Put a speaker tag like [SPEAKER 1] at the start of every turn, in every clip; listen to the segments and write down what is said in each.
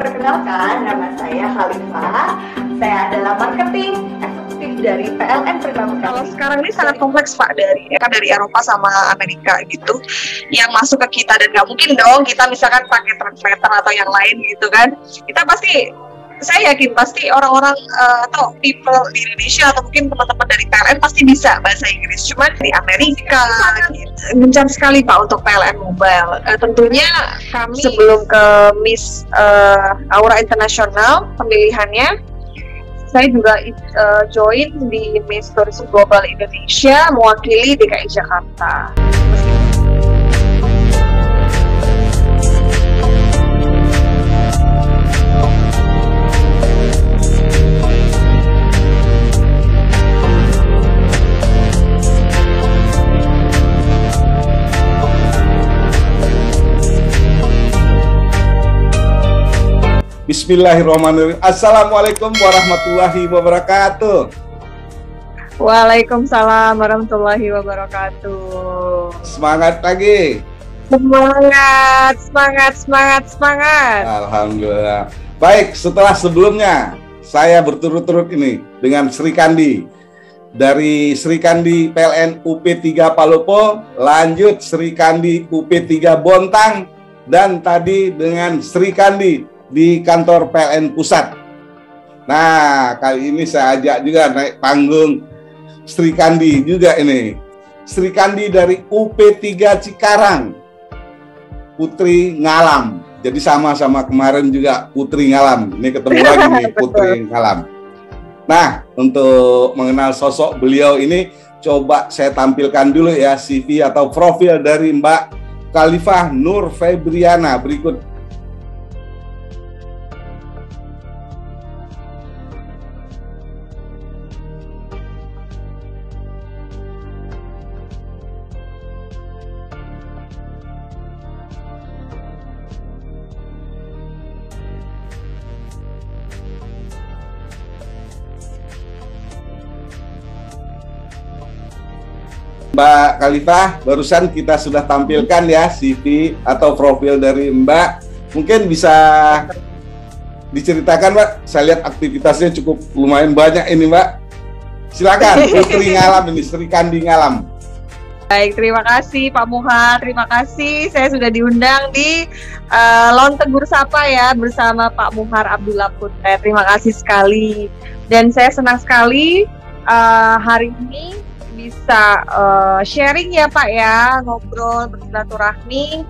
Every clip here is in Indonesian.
[SPEAKER 1] Perkenalkan, nama saya Khalifah. Saya adalah marketing eksekutif dari PLN Prima Bekasi.
[SPEAKER 2] Kalau sekarang ini sangat kompleks Pak, dari Eropa sama Amerika gitu yang masuk ke kita, dan nggak mungkin dong kita misalkan pakai translator atau yang lain gitu kan. Kita pasti, saya yakin pasti orang-orang atau people di Indonesia atau mungkin teman-teman dari PLN pasti bisa bahasa Inggris. Cuman di Amerika gencar sekali Pak untuk PLN Mobile. Tentunya kami sebelum ke Miss Aura Internasional pemilihannya, saya juga join di Miss Tourism Global Indonesia mewakili DKI Jakarta.
[SPEAKER 3] Bismillahirrahmanirrahim. Assalamualaikum warahmatullahi wabarakatuh.
[SPEAKER 2] Waalaikumsalam warahmatullahi wabarakatuh.
[SPEAKER 3] Semangat lagi.
[SPEAKER 2] Semangat.
[SPEAKER 3] Alhamdulillah. Baik, setelah sebelumnya saya berturut-turut ini dengan Sri Kandi. Dari Sri Kandi PLN UP3 Palopo, lanjut Sri Kandi UP3 Bontang, dan tadi dengan Sri Kandi di kantor PLN Pusat. Nah, kali ini saya ajak juga naik panggung Sri Kandi juga ini. Sri Kandi dari UP3 Cikarang, Putri Ngalam. Jadi sama-sama kemarin juga Putri Ngalam. Ini ketemu lagi nih Putri Ngalam. Nah, untuk mengenal sosok beliau ini, coba saya tampilkan dulu ya CV atau profil dari Mbak Khalifah Nur Febriana berikut. Mbak Khalifah, barusan kita sudah tampilkan ya CV atau profil dari Mbak. Mungkin bisa diceritakan Mbak, saya lihat aktivitasnya cukup lumayan banyak ini Mbak. Silakan, Putri Ngalam ini, Sri Kandi Ngalam.
[SPEAKER 2] Baik, terima kasih Pak Muhar, terima kasih. Saya sudah diundang di Lawn Tegur Sapa ya, bersama Pak Muhar Abdullah Putet. Terima kasih sekali. Dan saya senang sekali hari ini bisa sharing ya Pak ya, ngobrol, bersilaturahmi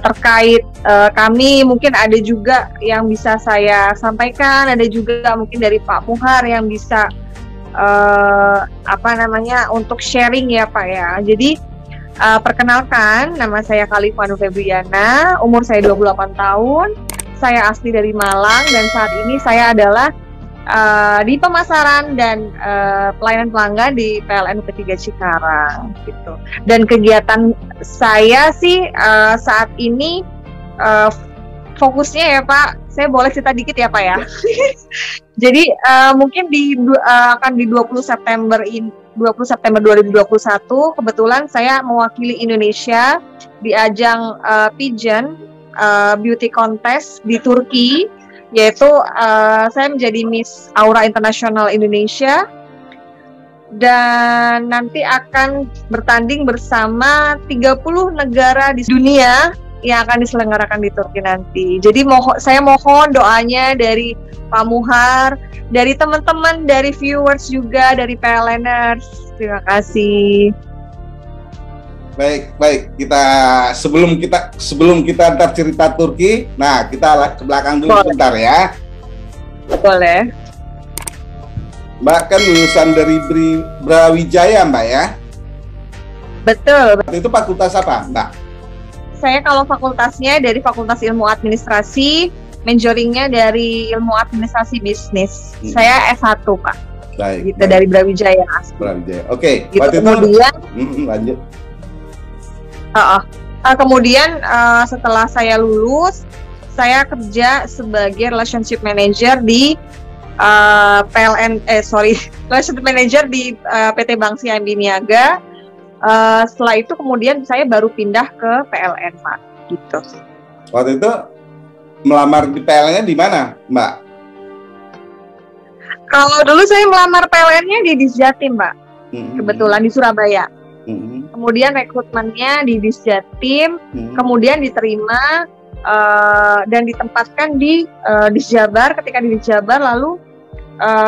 [SPEAKER 2] terkait kami. Mungkin ada juga yang bisa saya sampaikan, ada juga mungkin dari Pak Muhar yang bisa untuk sharing ya Pak ya. Jadi perkenalkan, nama saya Khalifah Nur Febriana, umur saya 28 tahun, saya asli dari Malang, dan saat ini saya adalah di pemasaran dan pelayanan pelanggan di PLN UP3 Cikarang gitu. Dan kegiatan saya sih saat ini fokusnya ya Pak, saya boleh cerita dikit ya Pak ya. Jadi mungkin akan di 20 September 2021 kebetulan saya mewakili Indonesia di ajang Pigeon Beauty Contest di Turki, yaitu saya menjadi Miss Aura Internasional Indonesia, dan nanti akan bertanding bersama 30 negara di dunia yang akan diselenggarakan di Turki nanti. Jadi saya mohon doanya dari Pak Muhar, dari teman-teman, dari viewers juga, dari PLNers. Terima kasih.
[SPEAKER 3] Baik, sebelum kita ntar cerita Turki, nah kita ke belakang dulu sebentar ya.
[SPEAKER 2] Boleh.
[SPEAKER 3] Mbak kan lulusan dari Brawijaya Mbak ya?
[SPEAKER 2] Betul.
[SPEAKER 3] Itu fakultas apa Mbak?
[SPEAKER 2] Saya kalau fakultasnya dari Fakultas Ilmu Administrasi, majoringnya dari Ilmu Administrasi Bisnis. Saya S1 Pak.
[SPEAKER 3] Baik.
[SPEAKER 2] Gitu, baik. Dari Brawijaya.
[SPEAKER 3] Brawijaya. Oke.
[SPEAKER 2] Gitu, kemudian
[SPEAKER 3] lanjut.
[SPEAKER 2] Kemudian setelah saya lulus, saya kerja sebagai relationship manager di relationship manager di PT Bank CIMB Niaga. Setelah itu kemudian saya baru pindah ke PLN Pak, gitu.
[SPEAKER 3] Waktu itu melamar di PLN-nya di mana, Mbak?
[SPEAKER 2] Kalau dulu saya melamar PLN-nya di Disjatim, Pak. Kebetulan di Surabaya. Kemudian rekrutmennya di Disjatim, kemudian diterima dan ditempatkan di Disjabar. Ketika di Disjabar lalu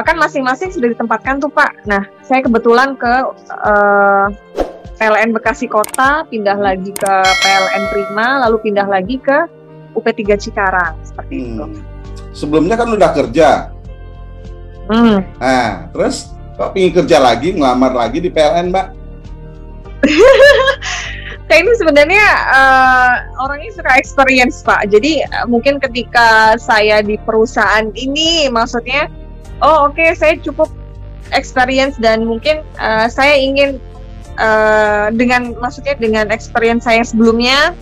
[SPEAKER 2] kan masing-masing sudah ditempatkan tuh, Pak. Nah, saya kebetulan ke PLN Bekasi Kota, pindah lagi ke PLN Prima, lalu pindah lagi ke UP3 Cikarang, seperti itu.
[SPEAKER 3] Sebelumnya kan udah kerja. Nah, terus kok ingin kerja lagi, ngelamar lagi di PLN, Mbak?
[SPEAKER 2] Saya ini sebenarnya orangnya suka experience, Pak. Jadi mungkin ketika saya di perusahaan ini, maksudnya, oke, saya cukup experience dan mungkin saya ingin dengan experience saya sebelumnya,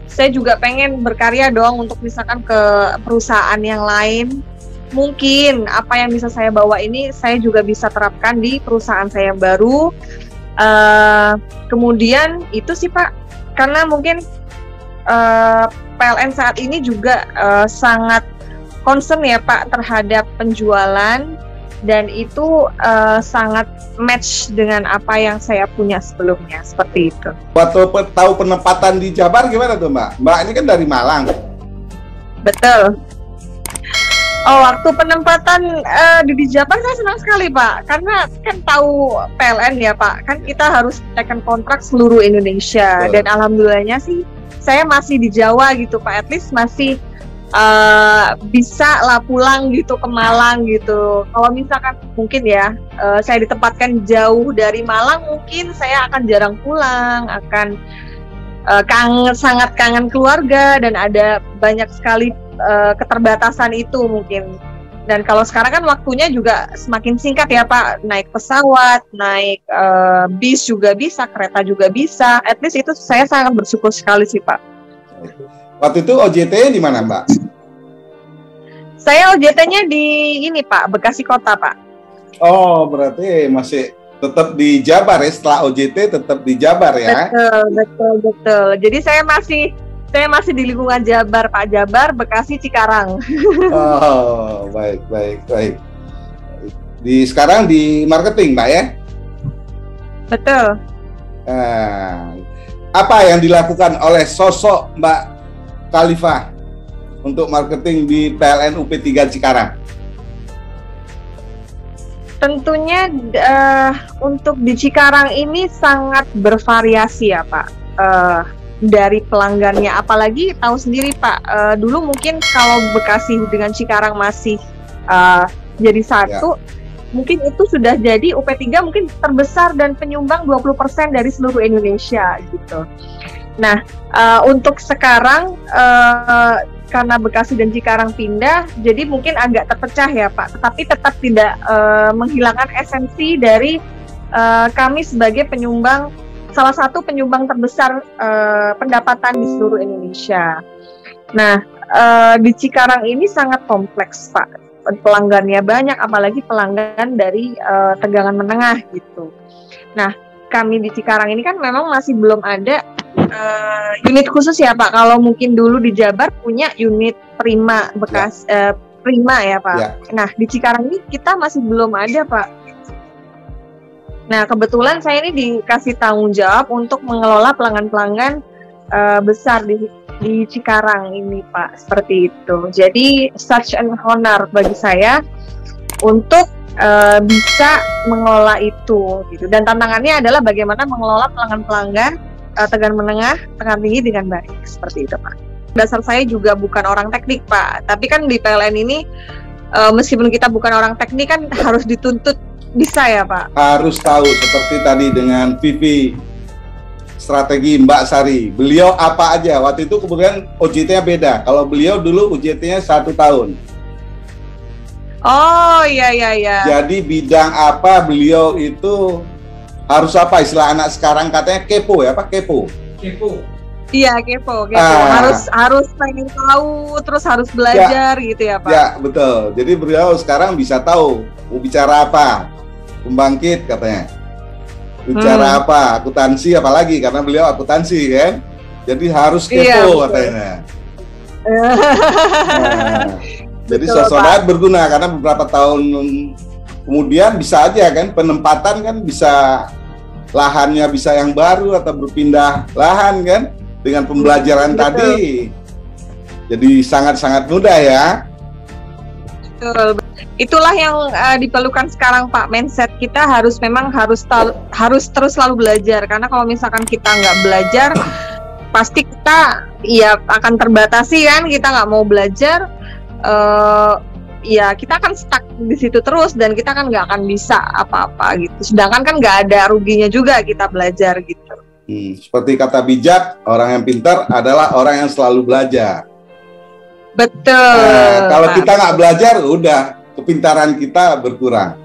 [SPEAKER 2] saya juga pengen berkarya dong untuk misalkan ke perusahaan yang lain. Mungkin apa yang bisa saya bawa ini saya juga bisa terapkan di perusahaan saya yang baru. Kemudian itu sih, Pak, karena mungkin PLN saat ini juga sangat concern ya, Pak, terhadap penjualan, dan itu sangat match dengan apa yang saya punya sebelumnya, seperti itu.
[SPEAKER 3] Waktu tahu penempatan di Jabar gimana tuh, Mbak? Mbak ini kan dari Malang.
[SPEAKER 2] Betul. Waktu penempatan di Jabar saya senang sekali, Pak, karena kan tahu PLN ya, Pak, kan kita harus tekan kontrak seluruh Indonesia. Dan alhamdulillahnya sih saya masih di Jawa gitu, Pak, at least masih bisa lah pulang gitu ke Malang gitu. Kalau misalkan mungkin ya saya ditempatkan jauh dari Malang, mungkin saya akan jarang pulang, akan sangat kangen keluarga, dan ada banyak sekali keterbatasan itu mungkin. Dan kalau sekarang kan waktunya juga semakin singkat ya, Pak, naik pesawat, naik bis juga bisa, kereta juga bisa. At least itu saya sangat bersyukur sekali sih, Pak.
[SPEAKER 3] Waktu itu OJT-nya di mana, Mbak?
[SPEAKER 2] Saya OJT-nya di ini, Pak, Bekasi Kota, Pak.
[SPEAKER 3] Oh, berarti masih tetap di Jabar ya, setelah OJT tetap di Jabar ya?
[SPEAKER 2] Betul. Jadi saya masih di lingkungan Jabar, Pak. Jabar, Bekasi, Cikarang.
[SPEAKER 3] Oh, baik. Sekarang di marketing, Mbak ya?
[SPEAKER 2] Betul.
[SPEAKER 3] Apa yang dilakukan oleh sosok Mbak Khalifah untuk marketing di PLN UP3 Cikarang?
[SPEAKER 2] Tentunya untuk di Cikarang ini sangat bervariasi ya, Pak. Dari pelanggannya, apalagi tahu sendiri, Pak, dulu mungkin kalau Bekasi dengan Cikarang masih jadi satu, mungkin itu sudah jadi UP3 mungkin terbesar dan penyumbang 20% dari seluruh Indonesia gitu. Nah, untuk sekarang karena Bekasi dan Cikarang pindah, jadi mungkin agak terpecah ya, Pak, tetapi tetap tidak menghilangkan esensi dari kami sebagai salah satu penyumbang terbesar pendapatan di seluruh Indonesia. Nah, di Cikarang ini sangat kompleks, Pak. Pelanggannya banyak, apalagi pelanggan dari tegangan menengah gitu. Nah, kami di Cikarang ini kan memang masih belum ada unit khusus ya, Pak. Kalau mungkin dulu di Jabar punya unit Prima Prima ya, Pak. Ya. Nah, di Cikarang ini kita masih belum ada, Pak. Nah, kebetulan saya ini dikasih tanggung jawab untuk mengelola pelanggan-pelanggan besar di Cikarang ini, Pak, seperti itu. Jadi such an honor bagi saya untuk bisa mengelola itu, gitu. Dan tantangannya adalah bagaimana mengelola pelanggan-pelanggan tegangan menengah, tegangan tinggi dengan baik, seperti itu, Pak. Dasar saya juga bukan orang teknik, Pak, tapi kan di PLN ini meskipun kita bukan orang teknik kan harus dituntut bisa ya, Pak?
[SPEAKER 3] Harus tahu, seperti tadi dengan VP strategi Mbak Sari. Beliau apa aja? Waktu itu kemudian OJT-nya beda. Kalau beliau dulu OJT-nya 1 tahun.
[SPEAKER 2] Oh, iya.
[SPEAKER 3] Jadi bidang apa beliau itu harus apa? Istilah anak sekarang katanya kepo ya, Pak? Kepo.
[SPEAKER 2] Iya, kepo. Harus pengen tahu, terus harus belajar gitu ya, Pak?
[SPEAKER 3] Ya, betul. Jadi beliau sekarang bisa tahu mau bicara apa. Pembangkit katanya. Bicara apa? Akuntansi apalagi, karena beliau akuntansi kan. Jadi harus kepo katanya. Nah, jadi
[SPEAKER 2] Betul,
[SPEAKER 3] sosonat berguna karena beberapa tahun kemudian bisa aja kan penempatan kan bisa lahannya bisa yang baru atau berpindah lahan kan dengan pembelajaran
[SPEAKER 2] Betul.
[SPEAKER 3] tadi. Jadi sangat-sangat mudah ya.
[SPEAKER 2] Betul. Itulah yang diperlukan sekarang Pak. Mindset kita harus terus selalu belajar, karena kalau misalkan kita nggak belajar pasti kita ya akan terbatasi kan, kita nggak mau belajar, ya kita akan stuck di situ terus dan kita kan nggak akan bisa apa-apa gitu. Sedangkan kan nggak ada ruginya juga kita belajar gitu.
[SPEAKER 3] Seperti kata bijak, orang yang pintar adalah orang yang selalu belajar.
[SPEAKER 2] Betul.
[SPEAKER 3] Kalau kita nggak belajar, udah kepintaran kita berkurang.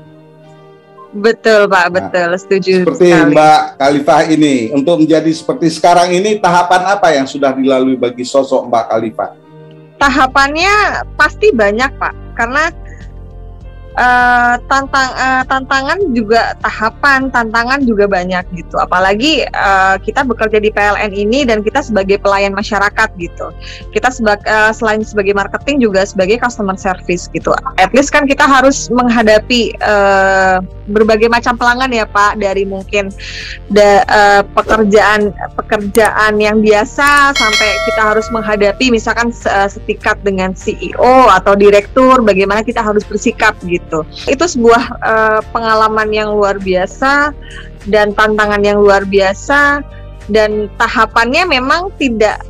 [SPEAKER 2] Betul Pak, betul, setuju
[SPEAKER 3] Seperti
[SPEAKER 2] sekali.
[SPEAKER 3] Mbak Khalifah ini, untuk menjadi seperti sekarang ini, tahapan apa yang sudah dilalui bagi sosok Mbak Khalifah?
[SPEAKER 2] Tahapannya pasti banyak Pak, karena tantangan juga tantangan juga banyak gitu. Apalagi kita bekerja di PLN ini dan kita sebagai pelayan masyarakat gitu. Kita selain sebagai marketing juga sebagai customer service gitu. At least kan kita harus menghadapi berbagai macam pelanggan ya Pak, dari mungkin pekerjaan yang biasa sampai kita harus menghadapi misalkan setingkat dengan CEO atau direktur, bagaimana kita harus bersikap gitu. Itu sebuah pengalaman yang luar biasa dan tantangan yang luar biasa, dan tahapannya memang tidak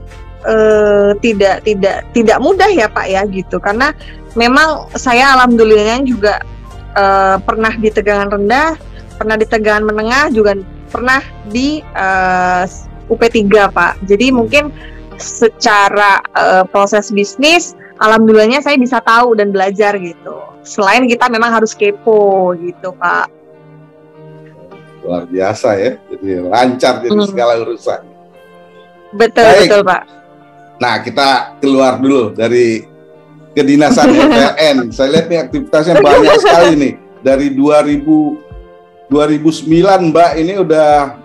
[SPEAKER 2] mudah ya Pak ya gitu, karena memang saya alhamdulillahnya juga pernah di tegangan rendah, pernah di tegangan menengah, juga pernah di UP3 Pak. Jadi mungkin secara proses bisnis alhamdulillahnya saya bisa tahu dan belajar gitu. Selain kita memang harus kepo gitu Pak.
[SPEAKER 3] Luar biasa ya, jadi lancar jadi segala urusan.
[SPEAKER 2] Betul.
[SPEAKER 3] Baik.
[SPEAKER 2] Betul Pak.
[SPEAKER 3] Nah, kita keluar dulu dari kedinasan PLN. Saya lihat nih aktivitasnya banyak sekali nih. Dari 2009 Mbak ini udah,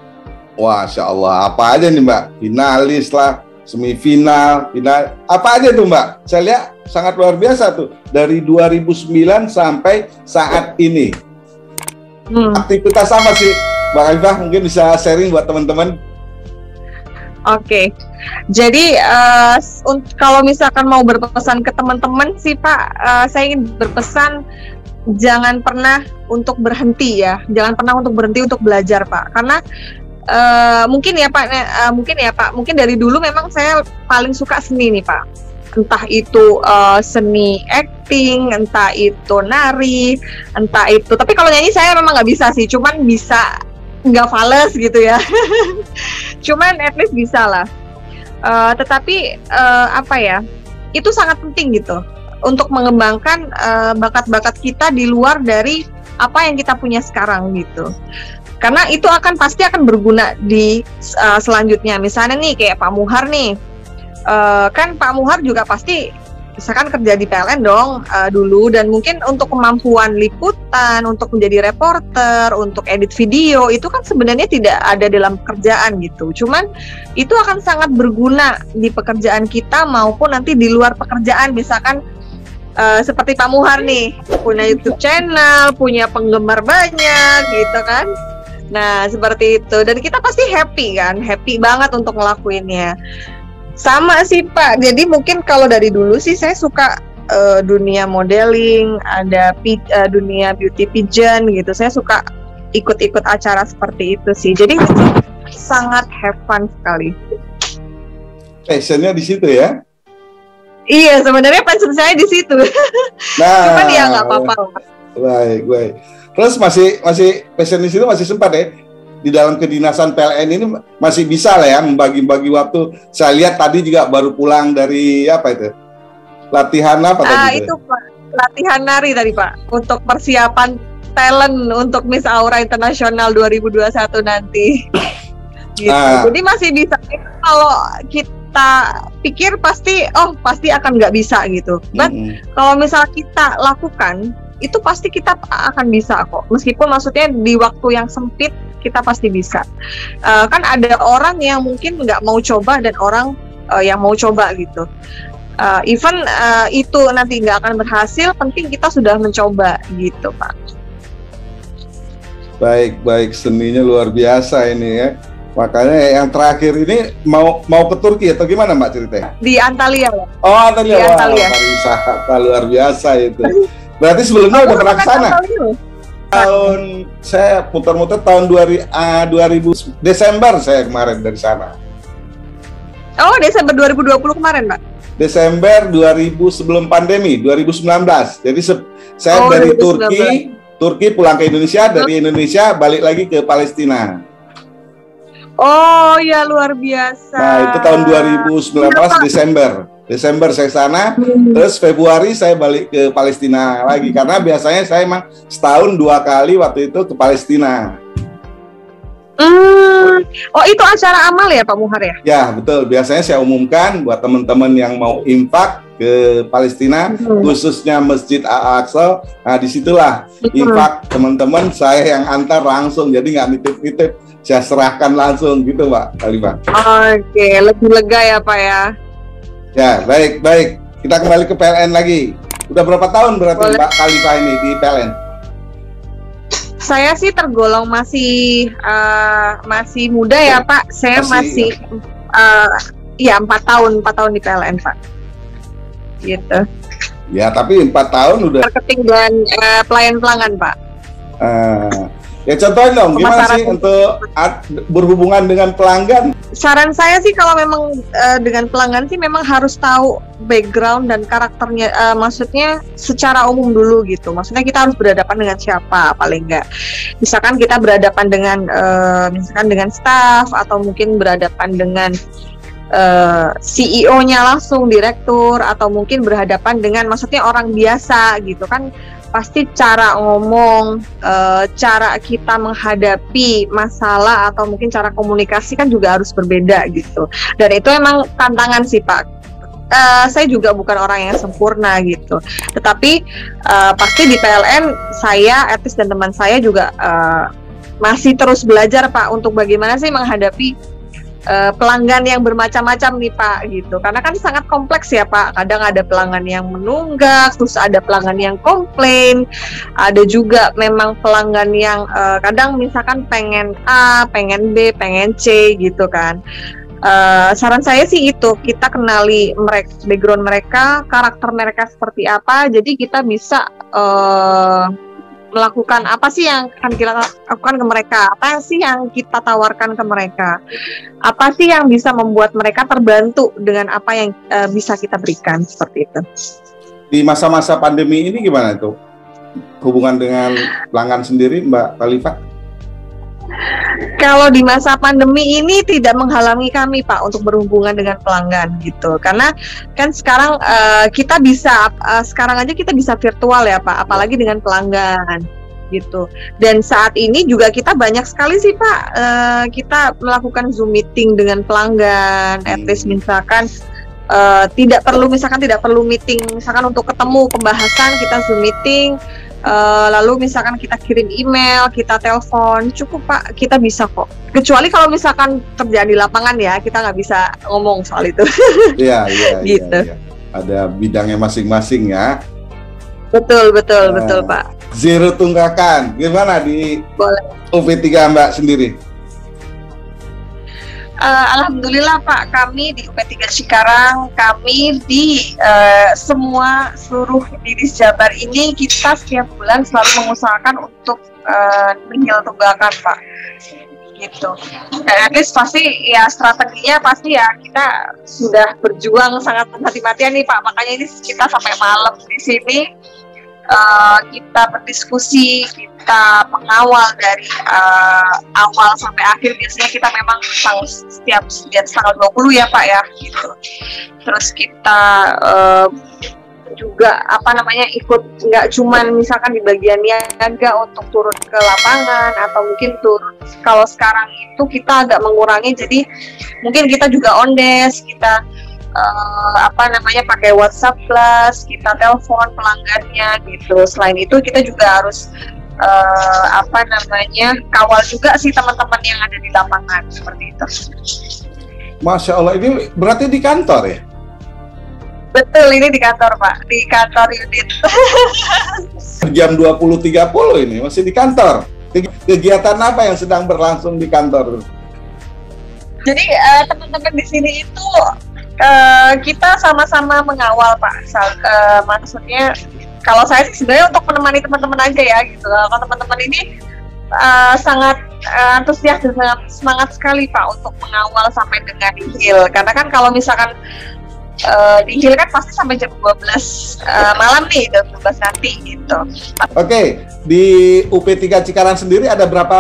[SPEAKER 3] Masya Allah, apa aja nih Mbak? Finalis lah, semifinal, final, apa aja tuh Mbak? Saya lihat sangat luar biasa tuh. Dari 2009 sampai saat ini. Aktivitas apa sih Mbak Khalifah? Mungkin bisa sharing buat teman-teman.
[SPEAKER 2] Oke. Jadi kalau misalkan mau berpesan ke teman-teman sih Pak, saya ingin berpesan jangan pernah untuk berhenti ya. Jangan pernah untuk berhenti untuk belajar Pak. Karena mungkin dari dulu memang saya paling suka seni nih Pak. Entah itu seni acting, entah itu nari, entah itu. Tapi kalau nyanyi saya memang nggak bisa sih, cuman bisa nggak fales gitu ya. Cuman at least bisa lah. Tetapi itu sangat penting gitu untuk mengembangkan bakat-bakat kita di luar dari apa yang kita punya sekarang gitu. Karena itu pasti akan berguna di selanjutnya. Misalnya nih kayak Pak Muhar nih, kan Pak Muhar juga pasti misalkan kerja di PLN dong dulu, dan mungkin untuk kemampuan liputan, untuk menjadi reporter, untuk edit video itu kan sebenarnya tidak ada dalam pekerjaan gitu. Cuman itu akan sangat berguna di pekerjaan kita maupun nanti di luar pekerjaan. Misalkan seperti Pak Muhar nih, punya YouTube channel, punya penggemar banyak gitu kan. Nah seperti itu, dan kita pasti happy banget untuk ngelakuinnya. Sama sih Pak, jadi mungkin kalau dari dulu sih saya suka dunia modeling, ada dunia beauty pageant gitu. Saya suka ikut-ikut acara seperti itu sih. Jadi sangat have fun sekali.
[SPEAKER 3] Passionnya di situ ya?
[SPEAKER 2] Iya, sebenarnya passion saya di situ.
[SPEAKER 3] Nah,
[SPEAKER 2] cuman ya nggak apa-apa.
[SPEAKER 3] Baik. Terus masih passion di situ masih sempat ya? Di dalam kedinasan PLN ini masih bisa lah ya membagi-bagi waktu. Saya lihat tadi juga baru pulang dari apa itu? Latihan apa tadi?
[SPEAKER 2] Itu Pak, latihan nari tadi Pak, untuk persiapan talent untuk Miss Aura Internasional 2021 nanti. Gitu. Jadi masih bisa. Kalau kita pikir pasti akan nggak bisa gitu. But kalau misal kita lakukan, itu pasti kita akan bisa kok. Meskipun maksudnya di waktu yang sempit, kita pasti bisa. Kan ada orang yang mungkin nggak mau coba dan orang yang mau coba gitu. Even itu nanti nggak akan berhasil, penting kita sudah mencoba gitu Pak.
[SPEAKER 3] Baik, seninya luar biasa ini ya. Makanya yang terakhir ini mau ke Turki atau gimana Mbak ceritanya?
[SPEAKER 2] Di Antalya.
[SPEAKER 3] Oh, Antalya.
[SPEAKER 2] Di Antalya.
[SPEAKER 3] Pariwisata luar biasa itu. Berarti sebelumnya udah pernah ke sana? Tahun saya muter-muter tahun 2000 Desember saya kemarin dari sana.
[SPEAKER 2] Oh, Desember 2020 kemarin, Pak?
[SPEAKER 3] Desember 2000 sebelum pandemi, 2019. Jadi saya dari 2019. Turki pulang ke Indonesia, dari Indonesia balik lagi ke Palestina.
[SPEAKER 2] Oh ya, luar biasa.
[SPEAKER 3] Nah, itu tahun 2019 Desember saya sana, terus Februari saya balik ke Palestina lagi, karena biasanya saya emang setahun 2 kali waktu itu ke Palestina.
[SPEAKER 2] Oh, itu acara amal ya Pak Muhar ya?
[SPEAKER 3] Ya, betul. Biasanya saya umumkan buat teman-teman yang mau infak ke Palestina, khususnya Masjid Al-Aqsa. Nah, disitulah infak teman-teman saya yang antar langsung, jadi nggak nitip-nitip, saya serahkan langsung gitu Mbak Khalifah.
[SPEAKER 2] Oke, lebih lega ya Pak ya?
[SPEAKER 3] Ya, baik. Kita kembali ke PLN lagi. Udah berapa tahun berarti Mbak Khalifah ini di PLN?
[SPEAKER 2] Saya sih tergolong masih muda ya Pak. Saya masih 4 tahun di PLN Pak. Gitu.
[SPEAKER 3] Ya, tapi 4 tahun udah
[SPEAKER 2] marketing dan pelayan pelanggan Pak.
[SPEAKER 3] Ya contohin dong, gimana sih untuk berhubungan dengan pelanggan?
[SPEAKER 2] Saran saya sih kalau memang dengan pelanggan sih memang harus tahu background dan karakternya, maksudnya secara umum dulu gitu. Maksudnya kita harus berhadapan dengan siapa paling enggak. Misalkan kita berhadapan dengan misalkan dengan staff, atau mungkin berhadapan dengan CEO-nya langsung, direktur, atau mungkin berhadapan dengan maksudnya orang biasa gitu kan. Pasti cara ngomong, cara kita menghadapi masalah, atau mungkin cara komunikasi kan juga harus berbeda gitu. Dan itu emang tantangan sih Pak. Saya juga bukan orang yang sempurna gitu. Tetapi pasti di PLN saya, Etis dan teman saya juga masih terus belajar Pak, untuk bagaimana sih menghadapi pelanggan yang bermacam-macam nih Pak gitu, karena kan sangat kompleks ya Pak. Kadang ada pelanggan yang menunggak, terus ada pelanggan yang komplain, ada juga memang pelanggan yang kadang misalkan pengen A, pengen B, pengen C gitu kan. Saran saya sih itu, kita kenali background mereka, karakter mereka seperti apa, jadi kita bisa melakukan apa sih yang akan kita lakukan ke mereka, apa sih yang kita tawarkan ke mereka, apa sih yang bisa membuat mereka terbantu dengan apa yang bisa kita berikan, seperti itu.
[SPEAKER 3] Di masa-masa pandemi ini gimana tuh hubungan dengan pelanggan sendiri Mbak Khalifah?
[SPEAKER 2] Kalau di masa pandemi ini tidak menghalangi kami Pak untuk berhubungan dengan pelanggan gitu, karena kan sekarang kita bisa sekarang aja kita bisa virtual ya Pak, apalagi dengan pelanggan gitu. Dan saat ini juga kita banyak sekali sih Pak, kita melakukan Zoom meeting dengan pelanggan, at least misalkan tidak perlu meeting misalkan untuk ketemu pembahasan, kita Zoom meeting. Lalu misalkan kita kirim email, kita telepon, cukup Pak, kita bisa kok. Kecuali kalau misalkan kerjaan di lapangan ya, kita nggak bisa ngomong soal itu. Iya, gitu.
[SPEAKER 3] Iya. Ada bidangnya masing-masing ya.
[SPEAKER 2] Betul Pak.
[SPEAKER 3] Zero tunggakan, gimana di UP3 Mbak sendiri?
[SPEAKER 2] Alhamdulillah Pak, kami di UP3 Cikarang, kami di seluruh Dinas Jabar ini, kita setiap bulan selalu mengusahakan untuk nihil tunggakan Pak, gitu. Dan at least pasti ya strateginya pasti ya kita sudah berjuang sangat mati-matian nih Pak, makanya ini kita sampai malam di sini. Kita berdiskusi, kita mengawal dari awal sampai akhir. Biasanya kita memang setiap tanggal 20 ya Pak ya gitu. Terus kita juga ikut, nggak cuman misalkan di bagian niaga untuk turun ke lapangan, atau mungkin turun, kalau sekarang itu kita agak mengurangi, jadi mungkin kita juga on desk, kita pakai WhatsApp Plus, kita telepon pelanggannya gitu. Selain itu kita juga harus kawal juga sih teman-teman yang ada di lapangan, seperti itu.
[SPEAKER 3] Masya Allah, ini berarti di kantor ya?
[SPEAKER 2] Betul, ini di kantor Pak, di kantor unit.
[SPEAKER 3] Jam 20.30 ini masih di kantor. Kegiatan apa yang sedang berlangsung di kantor?
[SPEAKER 2] Jadi teman-teman di sini itu kita sama-sama mengawal Pak. Maksudnya kalau saya sih sebenarnya untuk menemani teman-teman aja ya gitu. Kalau teman-teman ini sangat antusias dan sangat semangat sekali Pak untuk mengawal sampai dengan di Hill. Karena kan kalau misalkan di Hill kan pasti sampai jam 12 malam nih, jam 12 nanti gitu.
[SPEAKER 3] Oke, di UP3 Cikarang sendiri ada berapa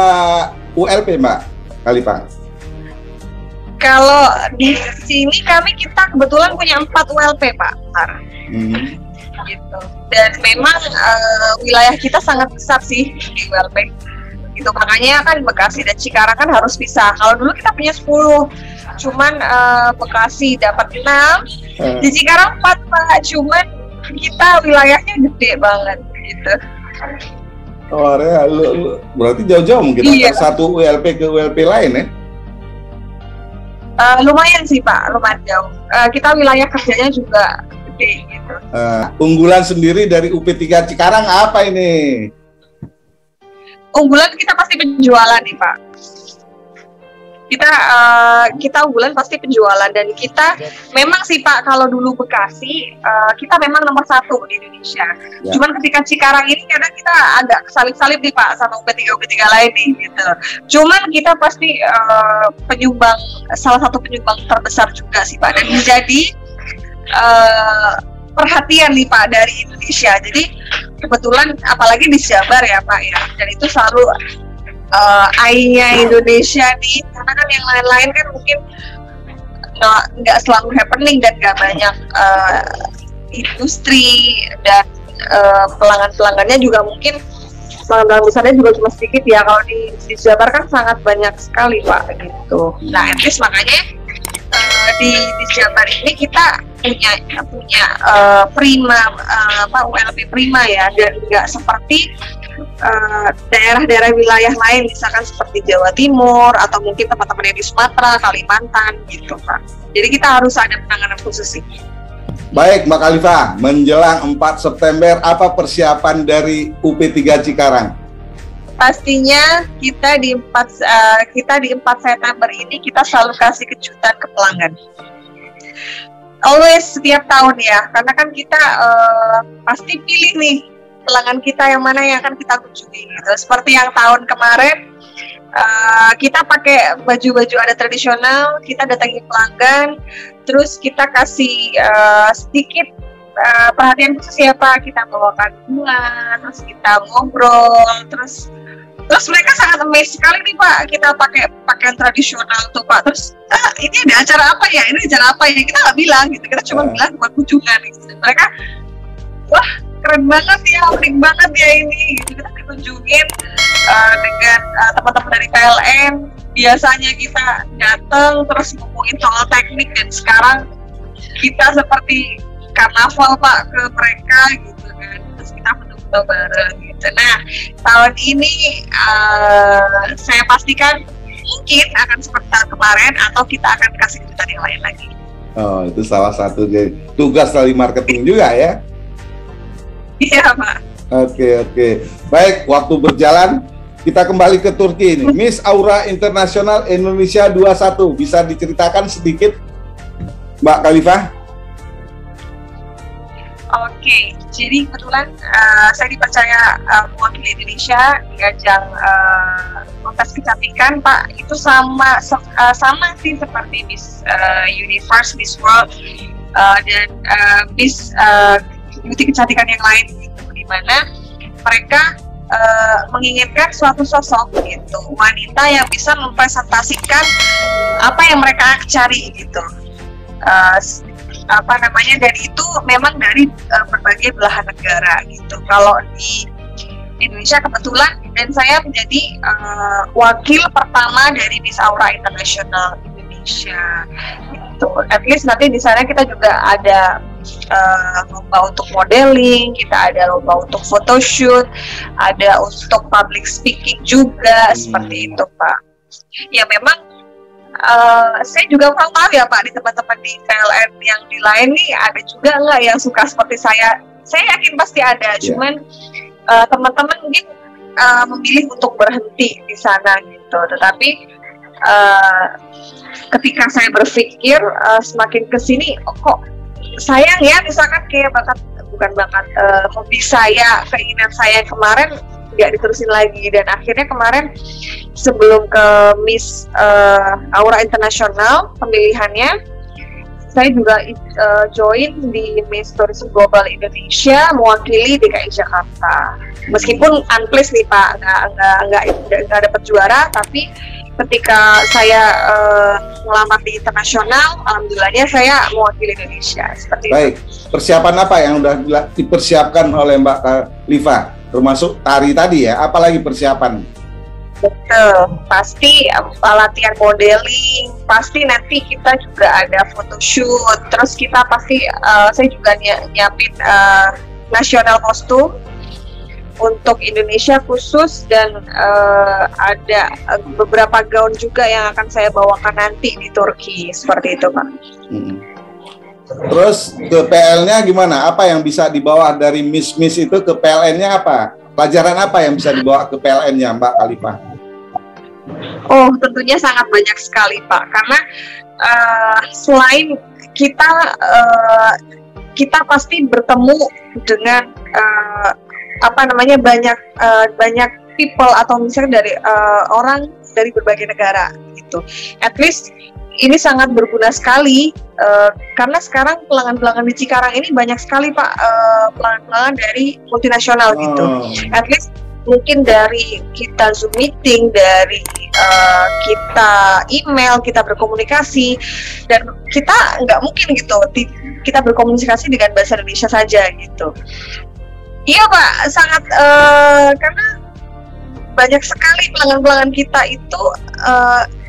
[SPEAKER 3] ULP Mbak Khalifah?
[SPEAKER 2] Kalau di sini kita kebetulan punya 4 ULP Pak. Gitu. Dan memang wilayah kita sangat besar sih di ULP. Gitu, makanya kan Bekasi dan Cikarang kan harus pisah. Kalau dulu kita punya 10, cuman Bekasi dapat 6, di Cikarang 4 Pak, cuman kita wilayahnya gede banget gitu.
[SPEAKER 3] Oh, ya, berarti jauh-jauh mungkin antar satu ULP ke ULP lain ya?
[SPEAKER 2] Lumayan sih Pak, lumayan jauh. Kita wilayah kerjanya juga gede gitu.
[SPEAKER 3] Unggulan sendiri dari UP3 Cikarang apa ini?
[SPEAKER 2] Unggulan kita pasti penjualan nih Pak. Kita unggulan pasti penjualan, dan kita memang sih Pak, kalau dulu Bekasi kita memang nomor 1 di Indonesia. Ya. Cuman ketika Cikarang ini kadang kita agak salip-salip nih Pak sama UP3 lain nih gitu. Cuman kita pasti salah satu penyumbang terbesar juga sih Pak, dan menjadi perhatian nih Pak dari Indonesia. Jadi kebetulan apalagi di Jabar ya Pak ya, dan itu selalu eye-nya Indonesia nih, karena kan yang lain-lain kan mungkin nggak selalu happening dan nggak banyak industri, dan pelanggan-pelanggannya juga mungkin pelanggan besarnya juga cuma sedikit ya. Kalau di Jabar kan sangat banyak sekali Pak gitu. Nah, at least makanya di Jabar ini kita punya prima ULP prima ya, dan nggak seperti daerah-daerah wilayah lain, misalkan seperti Jawa Timur atau mungkin teman-teman yang di Sumatera, Kalimantan gitu Pak. Jadi kita harus ada penanganan khusus sih.
[SPEAKER 3] Baik Mbak Khalifah, menjelang 4 September apa persiapan dari UP3 Cikarang?
[SPEAKER 2] Pastinya kita di 4 September ini kita selalu kasih kejutan ke pelanggan. Always, setiap tahun ya, karena kan kita pasti pilih nih pelanggan kita yang mana yang akan kita kunjungi gitu. Seperti yang tahun kemarin kita pakai baju-baju adat tradisional, kita datangi pelanggan, terus kita kasih sedikit perhatian khusus ya Pak, kita bawakan bunga, terus kita ngobrol, terus mereka sangat amazed sekali nih Pak, kita pakai pakaian tradisional tuh Pak. Terus ini ada acara apa ya? Ini acara apa ya? Kita nggak bilang gitu, kita cuma bilang buat kunjungan gitu. Mereka, wah keren banget ya, unik banget ya ini gitu. Kita dikunjungin dengan teman-teman dari PLN. Biasanya kita datang terus ngomongin soal teknik, dan sekarang kita seperti karnaval Pak ke mereka gitu kan. Terus kita foto-foto bareng gitu. Nah, tahun ini saya pastikan mungkin akan seperti tahun kemarin, atau kita akan kasih kejutan yang lain lagi.
[SPEAKER 3] Oh, itu salah satu tugas dari marketing juga ya?
[SPEAKER 2] Iya Pak.
[SPEAKER 3] Oke. Baik, waktu berjalan, kita kembali ke Turki ini. Miss Aura Internasional Indonesia 21, bisa diceritakan sedikit Mbak Khalifah?
[SPEAKER 2] Oke, jadi kebetulan saya dipercaya mewakili Indonesia di ajang kontes kecantikan Pak. Itu sama sih seperti Miss Universe, Miss World, dan Miss Beauty kecantikan yang lain gitu, di mana mereka menginginkan suatu sosok gitu, wanita yang bisa mempresentasikan apa yang mereka cari gitu. Dan itu memang dari berbagai belahan negara gitu. Kalau di Indonesia kebetulan, dan saya menjadi wakil pertama dari Miss Aura Internasional Indonesia gitu. At least nanti di sana kita juga ada lomba untuk modeling, kita ada lomba untuk photoshoot, ada untuk public speaking juga, seperti itu Pak. Ya memang Saya juga kurang tahu ya Pak, di teman-teman di PLN yang di lain nih ada juga nggak yang suka seperti saya? Saya yakin pasti ada, cuman teman-teman mungkin memilih untuk berhenti di sana gitu. Tetapi ketika saya berpikir semakin kesini kok sayang ya, misalkan kayak hobi saya, keinginan saya kemarin nggak diterusin lagi. Dan akhirnya kemarin sebelum ke Miss Aura Internasional pemilihannya, saya juga join di Miss Tourism Global Indonesia mewakili DKI Jakarta. Meskipun unplaced nih Pak, nggak dapat juara, tapi ketika saya melamar di internasional, alhamdulillahnya saya mewakili Indonesia. Seperti
[SPEAKER 3] Baik, persiapan apa yang sudah dipersiapkan oleh Mbak Liva? Termasuk tari tadi ya, apalagi persiapan?
[SPEAKER 2] Betul, pasti latihan modeling, pasti nanti kita juga ada photoshoot, terus kita pasti, saya juga nyiapin nasional kostum untuk Indonesia khusus, dan ada beberapa gaun juga yang akan saya bawakan nanti di Turki, seperti itu Pak.
[SPEAKER 3] Terus ke PL-nya gimana? Apa yang bisa dibawa dari Miss itu ke PLN-nya apa? Pelajaran apa yang bisa dibawa ke PLN-nya Mbak Khalifah?
[SPEAKER 2] Oh, tentunya sangat banyak sekali Pak, karena selain kita pasti bertemu dengan banyak people, atau misalnya dari orang dari berbagai negara gitu. At least ini sangat berguna sekali karena sekarang pelanggan-pelanggan di Cikarang ini banyak sekali Pak, pelanggan-pelanggan dari multinasional gitu. At least mungkin dari kita Zoom meeting, dari kita email, kita berkomunikasi, dan kita nggak mungkin gitu kita berkomunikasi dengan bahasa Indonesia saja gitu. Iya Pak, sangat karena banyak sekali pelanggan-pelanggan kita itu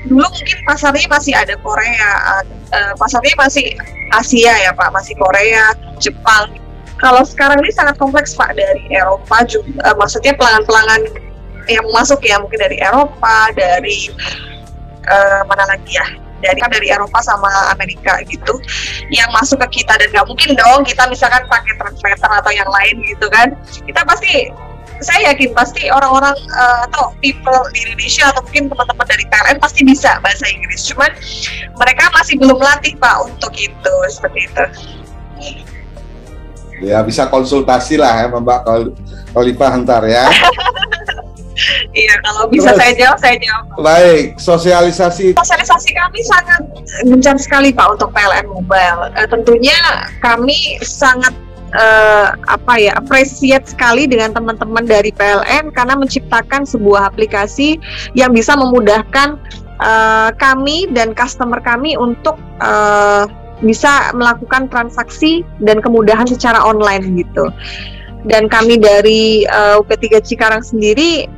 [SPEAKER 2] dulu mungkin pasarnya masih ada Korea, pasarnya masih Asia ya Pak, masih Korea, Jepang. Kalau sekarang ini sangat kompleks Pak, dari Eropa juga, maksudnya pelanggan-pelanggan yang masuk ya mungkin dari Eropa, dari mana lagi ya, dari Eropa sama Amerika gitu, yang masuk ke kita. Dan nggak mungkin dong kita misalkan pakai translator atau yang lain gitu kan. Kita pasti, saya yakin pasti orang-orang atau people di Indonesia atau mungkin teman-teman dari PLN pasti bisa bahasa Inggris, cuman mereka masih belum latih Pak untuk itu, seperti itu.
[SPEAKER 3] Ya bisa konsultasi lah ya Mbak Khalifah ntar ya.
[SPEAKER 2] Iya, kalau bisa saya jawab.
[SPEAKER 3] Baik, sosialisasi
[SPEAKER 2] kami sangat gencar sekali Pak untuk PLN Mobile. Tentunya kami sangat appreciate sekali dengan teman-teman dari PLN karena menciptakan sebuah aplikasi yang bisa memudahkan kami dan customer kami untuk bisa melakukan transaksi dan kemudahan secara online gitu. Dan kami dari UP3 Cikarang sendiri,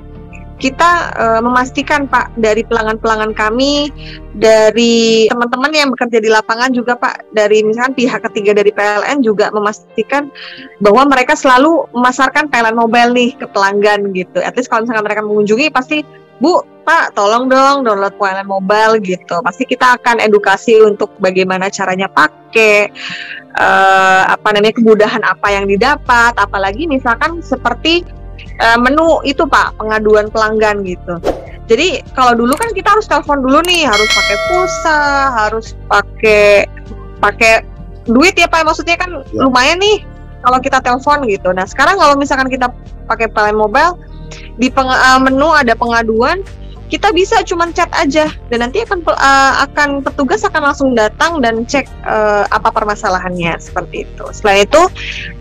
[SPEAKER 2] kita memastikan Pak, dari pelanggan-pelanggan kami, dari teman-teman yang bekerja di lapangan juga Pak, dari misalkan pihak ketiga dari PLN juga memastikan bahwa mereka selalu memasarkan PLN Mobile nih ke pelanggan gitu. At least kalau misalkan mereka mengunjungi pasti, Bu, Pak, tolong dong download PLN Mobile gitu. Pasti kita akan edukasi untuk bagaimana caranya pakai, kemudahan apa yang didapat, apalagi misalkan seperti menu itu Pak, pengaduan pelanggan gitu. Jadi kalau dulu kan kita harus telepon dulu nih, harus pakai pulsa, harus pakai duit ya Pak, maksudnya kan lumayan nih kalau kita telepon gitu. Nah sekarang kalau misalkan kita pakai PLN Mobile, di menu ada pengaduan, kita bisa cuman chat aja dan nanti akan petugas akan langsung datang dan cek apa permasalahannya, seperti itu. Selain itu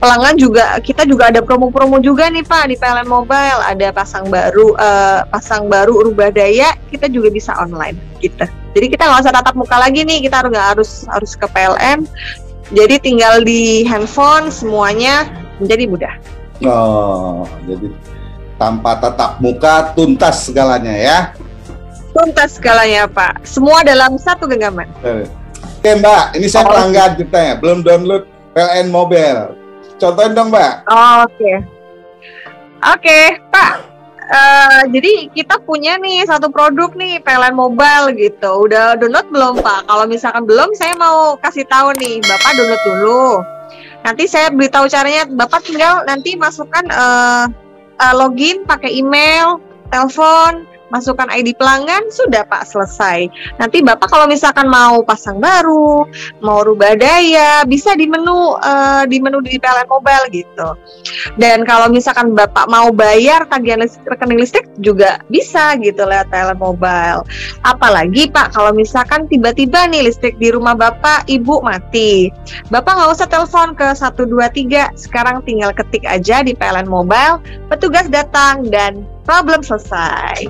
[SPEAKER 2] pelanggan juga, kita juga ada promo-promo juga nih Pak di PLN Mobile, ada pasang baru rubah daya, kita juga bisa online gitu. Jadi kita nggak usah tatap muka lagi nih, kita nggak harus ke PLN, jadi tinggal di handphone semuanya menjadi mudah.
[SPEAKER 3] Oh, jadi tanpa tatap muka, tuntas segalanya ya?
[SPEAKER 2] Tuntas segalanya Pak, semua dalam satu genggaman.
[SPEAKER 3] Oke Mbak, ini saya pelanggan ceritanya, belum download PLN Mobile. Contohin dong Mbak.
[SPEAKER 2] Oke Pak, Jadi kita punya nih satu produk nih PLN Mobile gitu. Udah download belum Pak? Kalau misalkan belum, saya mau kasih tahu nih, Bapak download dulu. Nanti saya beritahu caranya. Bapak tinggal nanti masukkan login pakai email, telepon, masukkan ID pelanggan, sudah Pak, selesai. Nanti Bapak kalau misalkan mau pasang baru, mau rubah daya, bisa di menu di PLN Mobile gitu. Dan kalau misalkan Bapak mau bayar tagihan rekening listrik juga bisa gitu lewat PLN Mobile. Apalagi Pak, kalau misalkan tiba-tiba nih listrik di rumah Bapak, Ibu mati. Bapak nggak usah telepon ke 123, sekarang tinggal ketik aja di PLN Mobile, petugas datang dan problem selesai.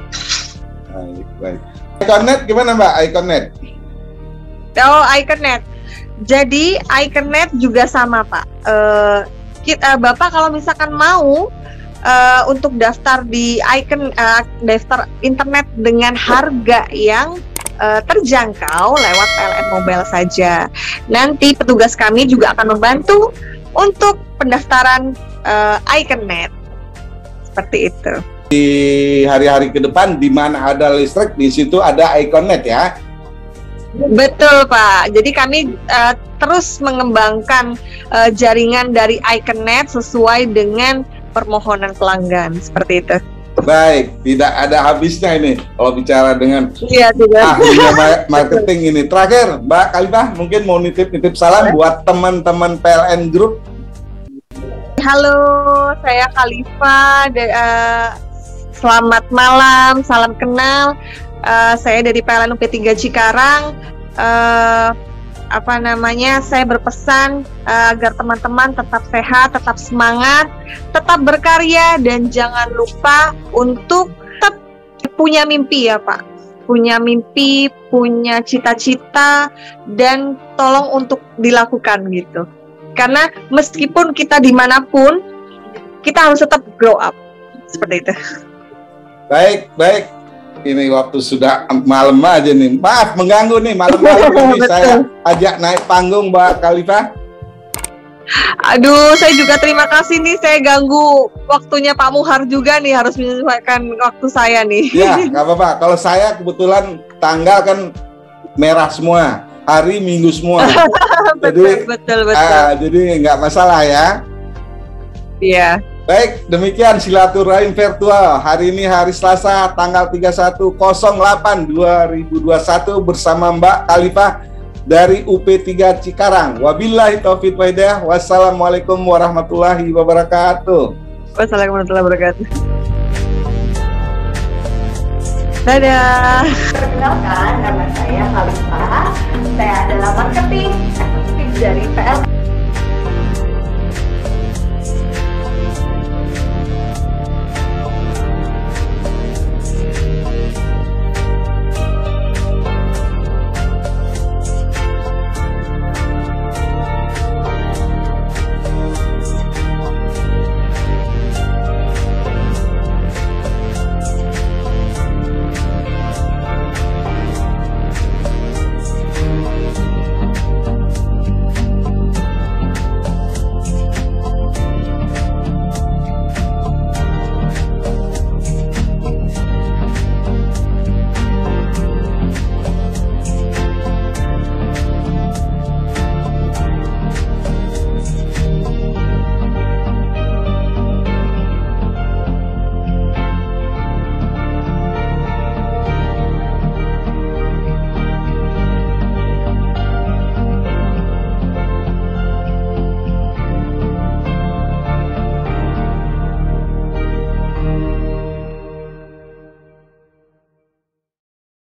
[SPEAKER 3] Baik. Iconnet gimana Mbak? Iconnet?
[SPEAKER 2] Oh, Iconnet. Jadi Iconnet juga sama Pak. Bapak kalau misalkan mau untuk daftar di daftar internet dengan harga yang terjangkau lewat PLN Mobile saja. Nanti petugas kami juga akan membantu untuk pendaftaran Iconnet. Seperti itu.
[SPEAKER 3] Di hari-hari ke depan di mana ada listrik di situ ada Iconnet ya.
[SPEAKER 2] Betul Pak. Jadi kami terus mengembangkan jaringan dari Iconnet sesuai dengan permohonan pelanggan seperti itu.
[SPEAKER 3] Baik, tidak ada habisnya ini kalau bicara dengan ahlinya marketing ini. Terakhir, Mbak Khalifah mungkin mau nitip salam buat teman-teman PLN Group.
[SPEAKER 2] Halo, saya Khalifah. Selamat malam, salam kenal. Saya dari PLN UP3 Cikarang. Saya berpesan agar teman-teman tetap sehat, tetap semangat, tetap berkarya, dan jangan lupa untuk tetap punya mimpi ya Pak. Punya mimpi, punya cita-cita, dan tolong untuk dilakukan gitu. Karena meskipun kita dimanapun, kita harus tetap grow up. Seperti itu.
[SPEAKER 3] Baik. Ini waktu sudah malam aja nih. Maaf mengganggu nih malam-malam ini saya ajak naik panggung Mbak Khalifah.
[SPEAKER 2] Aduh, saya juga terima kasih nih, saya ganggu waktunya Pak Muhar juga nih, harus menyesuaikan waktu saya nih.
[SPEAKER 3] Ya, nggak apa-apa. Kalau saya kebetulan tanggal kan merah semua, hari Minggu semua.
[SPEAKER 2] betul.
[SPEAKER 3] Jadi nggak masalah ya.
[SPEAKER 2] Iya.
[SPEAKER 3] Baik, demikian silaturahim virtual hari ini hari Selasa tanggal 31/08/2021 bersama Mbak Khalifah dari UP3 Cikarang. Wabillahi taufiq wal hidayah. Wassalamualaikum warahmatullahi wabarakatuh.
[SPEAKER 2] Wassalamualaikum warahmatullahi wabarakatuh. Dadah.
[SPEAKER 1] Perkenalkan, nama saya Khalifah. Saya adalah marketing eksekutif dari PLN.